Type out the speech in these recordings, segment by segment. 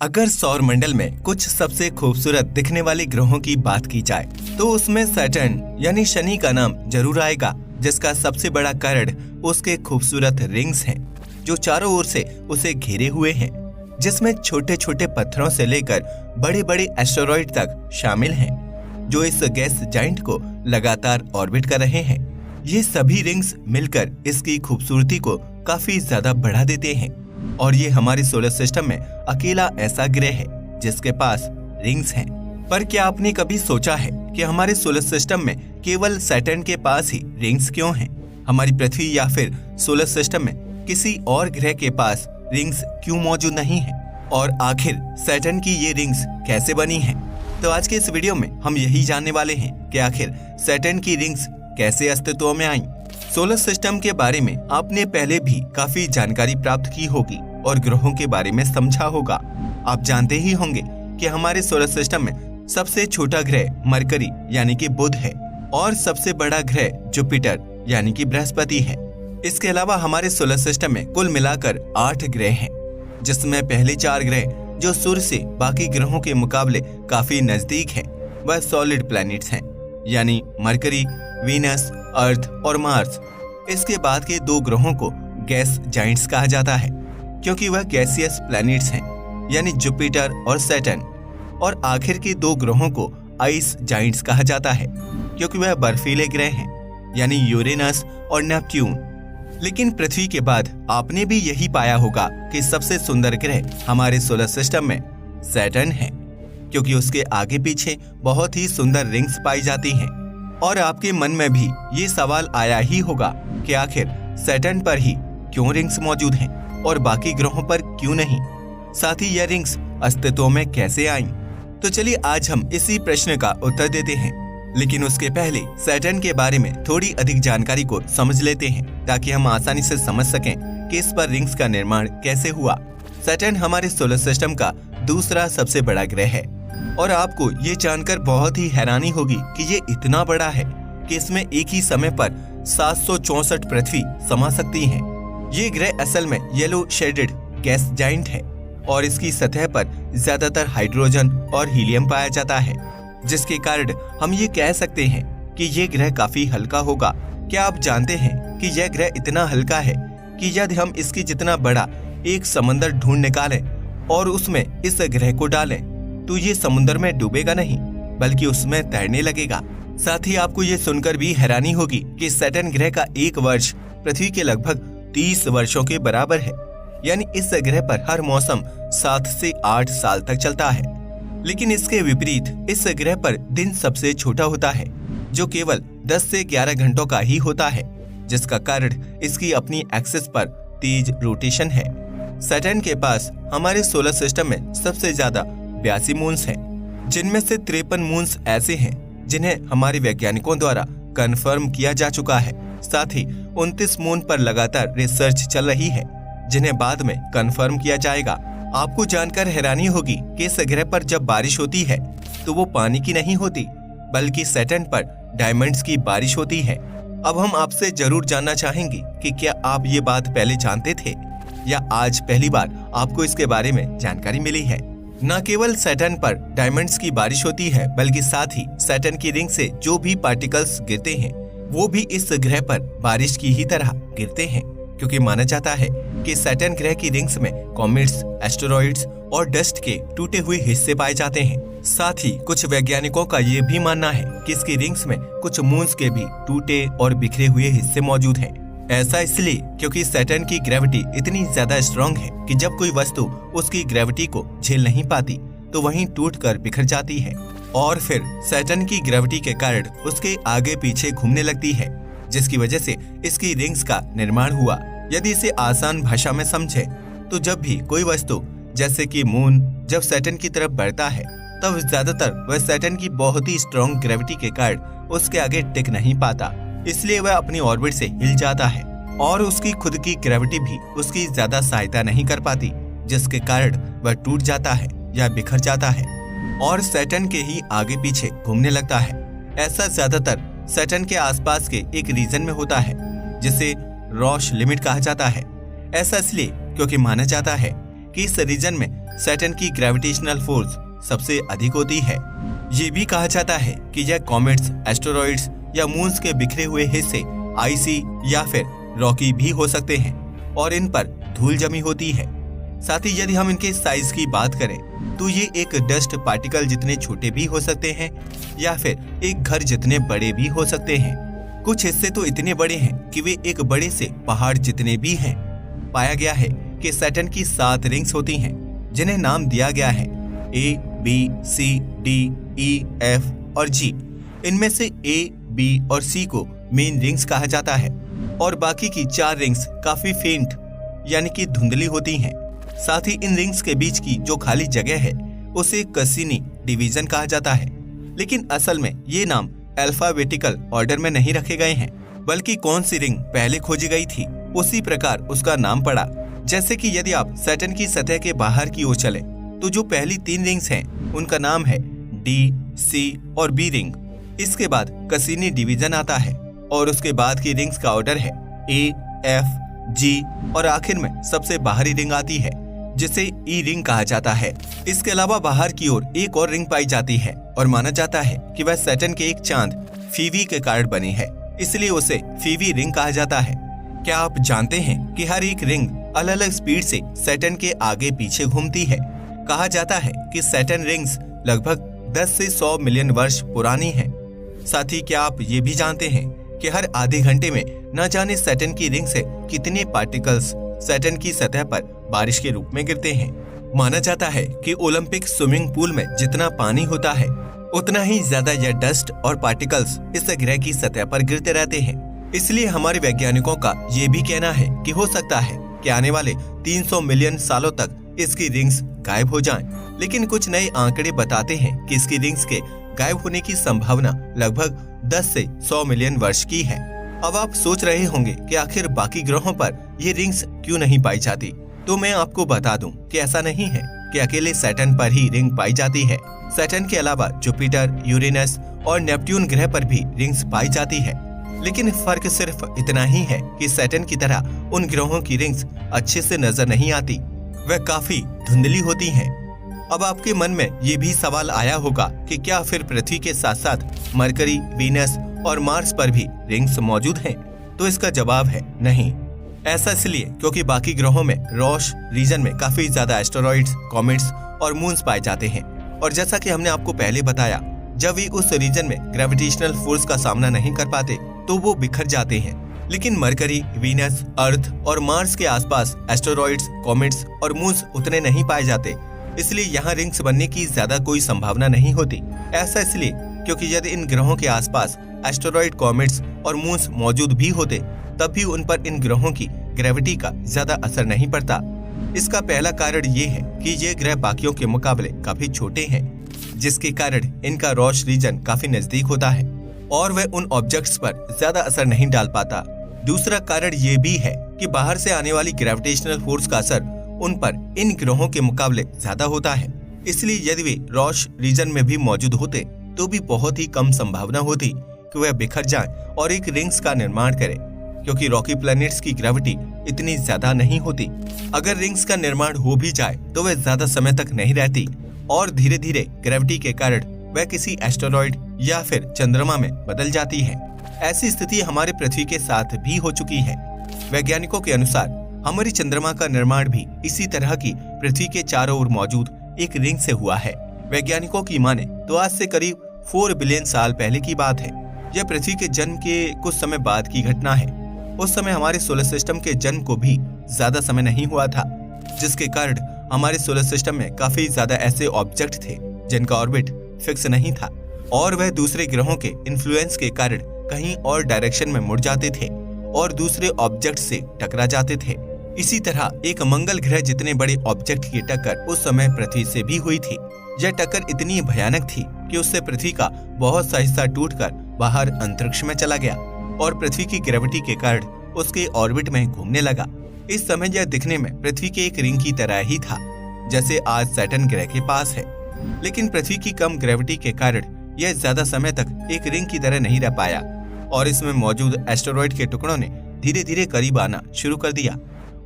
अगर सौर मंडल में कुछ सबसे खूबसूरत दिखने वाले ग्रहों की बात की जाए तो उसमें सैटर्न यानी शनि का नाम जरूर आएगा, जिसका सबसे बड़ा कारण उसके खूबसूरत रिंग्स हैं जो चारों ओर से उसे घेरे हुए हैं, जिसमें छोटे छोटे पत्थरों से लेकर बड़े बड़े एस्टेरॉइड तक शामिल हैं जो इस गैस जाइंट को लगातार ऑर्बिट कर रहे हैं। ये सभी रिंग्स मिलकर इसकी खूबसूरती को काफी ज्यादा बढ़ा देते हैं और ये हमारे सोलर सिस्टम में अकेला ऐसा ग्रह है जिसके पास रिंग्स हैं। पर क्या आपने कभी सोचा है कि हमारे सोलर सिस्टम में केवल सैटर्न के पास ही रिंग्स क्यों हैं? हमारी पृथ्वी या फिर सोलर सिस्टम में किसी और ग्रह के पास रिंग्स क्यों मौजूद नहीं है? और आखिर सैटर्न की ये रिंग्स कैसे बनी हैं? तो आज के इस वीडियो में हम यही जानने वाले हैं कि आखिर सैटर्न की रिंग्स कैसे अस्तित्व में आईं। सोलर सिस्टम के बारे में आपने पहले भी काफी जानकारी प्राप्त की होगी और ग्रहों के बारे में समझा होगा। आप जानते ही होंगे कि हमारे सोलर सिस्टम में सबसे छोटा ग्रह मरकरी यानी कि बुध है और सबसे बड़ा ग्रह जुपिटर यानी कि बृहस्पति है। इसके अलावा हमारे सोलर सिस्टम में कुल मिलाकर 8 ग्रह हैं, जिसमें पहले 4 ग्रह जो सूर्य से बाकी ग्रहों के मुकाबले काफी नजदीक हैं, वह सॉलिड प्लैनेट्स हैं यानी मरकरी, वीनस, अर्थ और मार्स। इसके बाद के 2 ग्रहों को गैस जाइंट्स कहा जाता है क्योंकि वह गैसियस प्लैनेट्स हैं यानी जुपिटर और सैटर्न। और आखिर के 2 ग्रहों को आइस जाइंट्स कहा जाता है क्योंकि वह बर्फीले ग्रह हैं यानी यूरेनस और नेपट्यून। लेकिन पृथ्वी के बाद आपने भी यही पाया होगा कि सबसे सुंदर ग्रह हमारे सोलर सिस्टम में सैटर्न है क्योंकि उसके आगे पीछे बहुत ही सुंदर रिंग्स पाई जाती हैं। और आपके मन में भी ये सवाल आया ही होगा कि आखिर सैटर्न पर ही क्यों रिंग्स मौजूद हैं और बाकी ग्रहों पर क्यों नहीं? साथ ही यह रिंग्स अस्तित्व में कैसे आईं? तो चलिए आज हम इसी प्रश्न का उत्तर देते हैं। लेकिन उसके पहले सैटर्न के बारे में थोड़ी अधिक जानकारी को समझ लेते हैं ताकि हम आसानी से समझ सकें कि इस पर रिंग्स का निर्माण कैसे हुआ। सैटर्न हमारे सोलर सिस्टम का दूसरा सबसे बड़ा ग्रह है और आपको ये जानकर बहुत ही हैरानी होगी कि ये इतना बड़ा है कि इसमें एक ही समय पर 764 पृथ्वी समा सकती हैं। ये ग्रह असल में येलो शेडेड गैस जाइंट है और इसकी सतह पर ज्यादातर हाइड्रोजन और हीलियम पाया जाता है, जिसके कारण हम ये कह सकते हैं कि ये ग्रह काफी हल्का होगा। क्या आप जानते हैं कि यह ग्रह इतना हल्का है कि यदि हम इसकी जितना बड़ा एक समंदर ढूंढ निकालें और उसमें इस ग्रह को डालें तो ये समुद्र में डूबेगा नहीं बल्कि उसमें तैरने लगेगा। साथ ही आपको ये सुनकर भी हैरानी होगी कि सैटर्न ग्रह का 1 वर्ष पृथ्वी के लगभग 30 वर्षों के बराबर है, यानी इस ग्रह पर हर मौसम 7 से 8 साल तक चलता है। लेकिन इसके विपरीत इस ग्रह पर दिन सबसे छोटा होता है जो केवल 10 से 11 घंटों का ही होता है, जिसका कारण इसकी अपनी एक्सिस पर तेज रोटेशन है। सैटर्न के पास हमारे सोलर सिस्टम में सबसे ज्यादा 82 मून्स हैं, जिनमें से 53 मून्स ऐसे हैं जिन्हें हमारे वैज्ञानिकों द्वारा कंफर्म किया जा चुका है। साथ ही 29 मून पर लगातार रिसर्च चल रही है जिन्हें बाद में कंफर्म किया जाएगा। आपको जानकर हैरानी होगी कि इस ग्रह पर जब बारिश होती है तो वो पानी की नहीं होती बल्कि सैटर्न पर डायमंड्स की बारिश होती है। अब हम आपसे जरूर जानना चाहेंगे कि क्या आप ये बात पहले जानते थे या आज पहली बार आपको इसके बारे में जानकारी मिली है? न केवल सैटर्न पर डायमंड्स की बारिश होती है बल्कि साथ ही सैटर्न की रिंग से जो भी पार्टिकल्स गिरते हैं वो भी इस ग्रह पर बारिश की ही तरह गिरते हैं, क्योंकि माना जाता है कि सैटर्न ग्रह की रिंग्स में कॉमेट्स, एस्टेरॉइड्स और डस्ट के टूटे हुए हिस्से पाए जाते हैं। साथ ही कुछ वैज्ञानिकों का ये भी मानना है कि इसकी रिंग्स में कुछ मून्स के भी टूटे और बिखरे हुए हिस्से मौजूद हैं। ऐसा इसलिए क्योंकि सैटर्न की ग्रेविटी इतनी ज्यादा स्ट्रॉन्ग है कि जब कोई वस्तु उसकी ग्रेविटी को झेल नहीं पाती तो वहीं टूटकर बिखर जाती है और फिर सैटर्न की ग्रेविटी के कारण उसके आगे पीछे घूमने लगती है, जिसकी वजह से इसकी रिंग्स का निर्माण हुआ। यदि इसे आसान भाषा में समझे तो जब भी कोई वस्तु जैसे कि मून जब सैटर्न की तरफ बढ़ता है तब ज्यादातर वह सैटर्न की बहुत ही स्ट्रॉन्ग ग्रेविटी के कारण उसके आगे टिक नहीं पाता, इसलिए वह अपनी ऑर्बिट से हिल जाता है और उसकी खुद की ग्रेविटी भी उसकी ज्यादा सहायता नहीं कर पाती, जिसके कारण वह टूट जाता है या बिखर जाता है और सैटर्न के ही आगे पीछे घूमने लगता है। ऐसा ज्यादातर सैटर्न के आसपास के एक रीजन में होता है जिसे रॉश लिमिट कहा जाता है। ऐसा इसलिए क्योंकि माना जाता है कि इस रीजन में सैटर्न की ग्रेविटेशनल फोर्स सबसे अधिक होती है। ये भी कहा जाता है कि यह कॉमेट्स, एस्टेरॉइड्स या मून्स के बिखरे हुए हिस्से आइसी या फिर रॉकी भी हो सकते हैं और इन पर धूल जमी होती है। साथ ही यदि हम इनके साइज की बात करें तो ये एक डस्ट पार्टिकल जितने छोटे भी हो सकते हैं या फिर एक घर जितने बड़े भी हो सकते हैं। कुछ हिस्से तो इतने बड़े हैं कि वे एक बड़े से पहाड़ जितने भी हैं। पाया गया है कि सैटर्न की 7 रिंग्स होती हैं जिन्हें नाम दिया गया है A, B, C, D, E, F और G। इनमें से A, B और C को मेन रिंग्स कहा जाता है और बाकी की 4 रिंग्स काफी फेंट यानी कि धुंधली होती हैं। साथ ही इन रिंग्स के बीच की जो खाली जगह है उसे कसीनी डिवीजन कहा जाता है। लेकिन असल में ये नाम अल्फाबेटिकल ऑर्डर में नहीं रखे गए हैं, बल्कि कौन सी रिंग पहले खोजी गई थी उसी प्रकार उसका नाम पड़ा। जैसे कि यदि आप सैटर्न की सतह के बाहर की ओर चले तो जो पहली 3 रिंग्स हैं उनका नाम है D, C और B रिंग। इसके बाद कसीनी डिवीजन आता है और उसके बाद की रिंग्स का ऑर्डर है A, F, G और आखिर में सबसे बाहरी रिंग आती है जिसे E रिंग कहा जाता है। इसके अलावा बाहर की ओर एक और रिंग पाई जाती है और माना जाता है कि वह सैटर्न के एक चांद फीवी के कारण बनी है, इसलिए उसे फीवी रिंग कहा जाता है। क्या आप जानते हैं कि हर एक रिंग अलग अलग स्पीड से सैटर्न के आगे पीछे घूमती है। कहा जाता है कि सैटर्न रिंग्स लगभग 10 से 100 मिलियन वर्ष पुरानी है। साथ ही क्या आप ये भी जानते हैं कि हर आधे घंटे में न जाने सैटर्न की रिंग से कितने पार्टिकल्स सैटर्न की सतह पर बारिश के रूप में गिरते हैं। माना जाता है कि ओलंपिक स्विमिंग पूल में जितना पानी होता है उतना ही ज्यादा यह डस्ट और पार्टिकल्स इस ग्रह की सतह पर गिरते रहते हैं। इसलिए हमारे वैज्ञानिकों का ये भी कहना है कि हो सकता है कि आने वाले 300 मिलियन सालों तक इसकी रिंग्स गायब हो जाएं। लेकिन कुछ नए आंकड़े बताते हैं कि इसकी रिंग्स के गायब होने की संभावना लगभग 10 से 100 मिलियन वर्ष की है। अब आप सोच रहे होंगे कि आखिर बाकी ग्रहों पर ये रिंग्स क्यों नहीं पाई जाती। तो मैं आपको बता दूं कि ऐसा नहीं है कि अकेले सैटर्न पर ही रिंग पाई जाती है। सैटर्न के अलावा जुपिटर, यूरेनस और नेपट्यून ग्रह पर भी रिंग्स पाई जाती है। लेकिन फर्क सिर्फ इतना ही है कि सैटर्न की तरह उन ग्रहों की रिंग्स अच्छे से नजर नहीं आती, वह काफी धुंधली होती हैं। अब आपके मन में ये भी सवाल आया होगा कि क्या फिर पृथ्वी के साथ साथ मरकरी, वीनस और मार्स पर भी रिंग्स मौजूद हैं? तो इसका जवाब है नहीं। ऐसा इसलिए क्योंकि बाकी ग्रहों में रोश रीजन में काफी ज्यादा एस्टेरॉइड्स, कॉमेट्स और मून्स पाए जाते हैं और जैसा कि हमने आपको पहले बताया, जब वे उस रीजन में ग्रेविटेशनल फोर्स का सामना नहीं कर पाते तो वो बिखर जाते हैं। लेकिन मरकरी, वीनस, अर्थ और मार्स के आसपास एस्टेरॉइड्स, कॉमेट्स और मून्स उतने नहीं पाए जाते, इसलिए यहाँ रिंग्स बनने की ज्यादा कोई संभावना नहीं होती। ऐसा इसलिए क्योंकि यदि इन ग्रहों के आसपास एस्टेरॉइड, कॉमेट्स और मून्स मौजूद भी होते तब भी उन पर इन ग्रहों की ग्रेविटी का ज्यादा असर नहीं पड़ता। इसका पहला कारण ये है कि ये ग्रह बाकियों के मुकाबले काफी छोटे हैं, जिसके कारण इनका रोश रीजन काफी नजदीक होता है और वह उन ऑब्जेक्ट्स पर ज्यादा असर नहीं डाल पाता। दूसरा कारण ये भी है कि बाहर से आने वाली ग्रेविटेशनल फोर्स का असर उन पर इन ग्रहों के मुकाबले ज्यादा होता है, इसलिए यदि वे रोश रीजन में भी मौजूद होते तो भी बहुत ही कम संभावना होती कि वह बिखर जाएं और एक रिंग्स का निर्माण करें, क्योंकि रॉकी प्लैनेट्स की ग्रेविटी इतनी ज्यादा नहीं होती। अगर रिंग्स का निर्माण हो भी जाए तो वह ज्यादा समय तक नहीं रहती और धीरे धीरे ग्रेविटी के कारण वह किसी एस्टेरॉइड या फिर चंद्रमा में बदल जाती है। ऐसी स्थिति हमारे पृथ्वी के साथ भी हो चुकी है। वैज्ञानिकों के अनुसार हमारी चंद्रमा का निर्माण भी इसी तरह की पृथ्वी के चारों ओर मौजूद एक रिंग से हुआ है। वैज्ञानिकों की माने तो आज से करीब 4 बिलियन साल पहले की बात है। यह पृथ्वी के जन्म के कुछ समय बाद की घटना है। उस समय हमारे सोलर सिस्टम के जन्म को भी ज्यादा समय नहीं हुआ था, जिसके कारण हमारे सोलर सिस्टम में काफी ज्यादा ऐसे ऑब्जेक्ट थे जिनका ऑर्बिट फिक्स नहीं था और वह दूसरे ग्रहों के इन्फ्लुएंस के कारण कहीं और डायरेक्शन में मुड़ जाते थे और दूसरे ऑब्जेक्ट से टकरा जाते थे। इसी तरह एक मंगल ग्रह जितने बड़े ऑब्जेक्ट की टक्कर उस समय पृथ्वी से भी हुई थी। यह टक्कर इतनी भयानक थी कि उससे पृथ्वी का बहुत सा हिस्सा टूटकर बाहर अंतरिक्ष में चला गया और पृथ्वी की ग्रेविटी के कारण उसके ऑर्बिट में घूमने लगा। इस समय यह दिखने में पृथ्वी के एक रिंग की तरह ही था, जैसे आज सैटर्न ग्रह के पास है। लेकिन पृथ्वी की कम ग्रेविटी के कारण यह ज्यादा समय तक एक रिंग की तरह नहीं रह पाया और इसमें मौजूद एस्टेरॉइड के टुकड़ों ने धीरे धीरे करीब आना शुरू कर दिया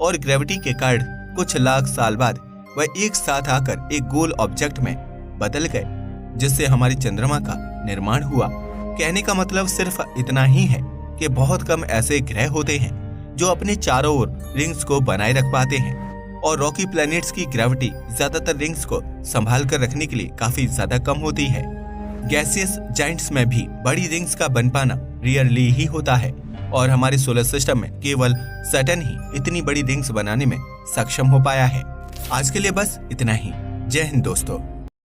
और ग्रेविटी के कारण कुछ लाख साल बाद वह एक साथ आकर एक गोल ऑब्जेक्ट में बदल गए, जिससे हमारी चंद्रमा का निर्माण हुआ। कहने का मतलब सिर्फ इतना ही है कि बहुत कम ऐसे ग्रह होते हैं जो अपने चारों ओर रिंग्स को बनाए रख पाते हैं, और रॉकी प्लैनेट्स की ग्रेविटी ज्यादातर रिंग्स को संभाल कर रखने के लिए काफी ज्यादा कम होती है। गैसियस जाइंट्स में भी बड़ी रिंग्स का बन पाना रियरली ही होता है, और हमारे सोलर सिस्टम में केवल सैटर्न ही इतनी बड़ी रिंग्स बनाने में सक्षम हो पाया है। आज के लिए बस इतना ही। जय हिंद दोस्तों।